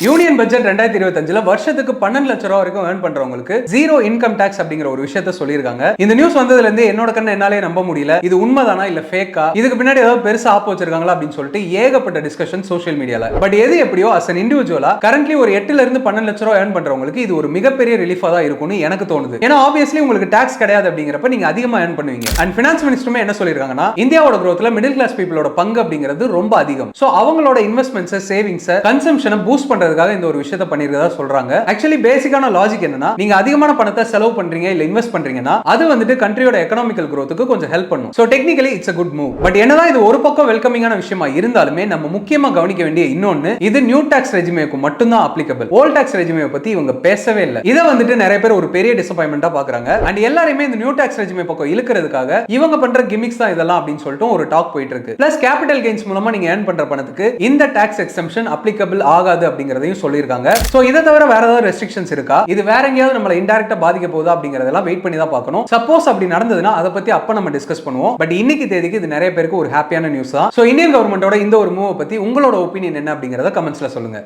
Union budget 2025 வருஷத்துக்கு 12 லட்சம் ரூபாய் வரைக்கும் earn பண்றவங்களுக்கு ஜீரோ இன்கம் டாக்ஸ் அப்படிங்கிற ஒரு விஷயத்தை சொல்லியிருக்காங்க. இந்த நியூஸ் வந்ததுல இருந்து என்னோட கண்ணை என்னாலே நம்ப முடியல. இது உண்மைதானா இல்ல ஃபேக்கா, இதுக்கு பின்னாடி ஏதாவது பெருசா ஆப் வச்சிருக்காங்களா அப்படின்னு சொல்லிட்டு ஏகப்பட்ட டிஸ்கஷன் சோஷியல் மீடியால. பட் எது எப்படியோ அஸ் அன் இண்டிவிஜுவலா கரண்ட்லி ஒரு 8ல இருந்து 12 லட்சம் ரூபாய் earn பண்றவங்களுக்கு இது ஒரு மிகப்பெரிய ரிலீஃபா தான் இருக்கும்னு எனக்கு தோணுது. ஏன்னா ஆப்வியஸ்லி உங்களுக்கு டாக்ஸ் கிடையாது அப்படிங்கிறப்ப நீங்க அதிகமா earn பண்ணுவீங்க. அண்ட் ஃபினான்ஸ் மினிஸ்டருமே என்ன சொல்லிருக்காங்கன்னா, இந்தியாவோட growthல மிடில் கிளாஸ் பீப்புளோட பங்கு அப்படிங்கிறது ரொம்ப அதிகம். சோ அவங்களோட இன்வெஸ்ட்மெண்ட்ஸ், சேவிங்ஸ், கன்சம்ஷனை பூஸ்ட் பண்றதுக்காக இந்த ஒரு விஷயத்தை பண்ணிருக்கதா சொல்றாங்க. ஆக்சுவலி பேசிக்கான லாஜிக் என்னன்னா, நீங்க அதிகமான பணத்தை செலவு பண்றீங்க இல்ல இன்வெஸ்ட் பண்றீங்கன்னா அது வந்துட்டு கண்ட்ரியோட எகனாமிக்கல் growthக்கு கொஞ்சம் ஹெல்ப் பண்ணும். So technically it's a good move. But என்னதான் இது ஒரு பக்கம் வெல்கமிங்கான விஷயமா இருந்தாலுமே நம்ம முக்கியமா கவனிக்க வேண்டிய இன்னொன்னு, இது நியூ டாக்ஸ் ரெஜிமேக்கு மட்டும் தான் அப்ளிகபிள். ஓல்ட் டாக்ஸ் ரெஜிமே பத்தி இவங்க பேசவே இல்ல. இத வந்துட்டு நிறைய பேர் ஒரு பெரிய டிசப்பாயின்மெண்டா பாக்குறாங்க. அண்ட் எல்லாரும் இந்த நியூ டாக்ஸ் ரெஜிமே பக்கம் இழுக்கிறதுக்காக இவங்க பண்ற கிமிக்ஸ் தான் இதெல்லாம் அப்படின்னு சொல்லிட்டு ஒரு டாக் போயிட்டு இருக்கு. பிளஸ் கேபிட்டல் கெயின்ஸ் மூலமா நீங்க earn பண்ற பணத்துக்கு இந்த டாக்ஸ் எக்ஸம்ஷன் அப்ளிகபிள் ஆகாது அப்படிங்கறதையும் சொல்லிருக்காங்க. சோ இத தவிர வேற ஏதாவது ரெஸ்ட்ரிக்ஷன்ஸ் இருக்கா, இது வேற எங்கயாவது நம்மள இன்டைரக்ட்டா பாதிக்க போகுதா அப்படிங்கறதெல்லாம் வெயிட் பண்ணி தான் பார்க்கணும். சப்போஸ் அப்படி நடந்ததுன்னா அதை பத்தி அப்ப நம்ம டிஸ்கஸ் பண்ணுவோம். பட் இன்னைக்கு தேதிக்கு இது நிறைய பேருக்கு ஒரு ஹாப்பியான நியூஸ் தான். சோ இந்தியன் கவர்மெண்டோட இந்த ஒரு மூவ் பத்தி உங்களோட ஒப்பீனியன் என்ன அப்படிங்கறத கமெண்ட்ஸ்ல சொல்லுங்க.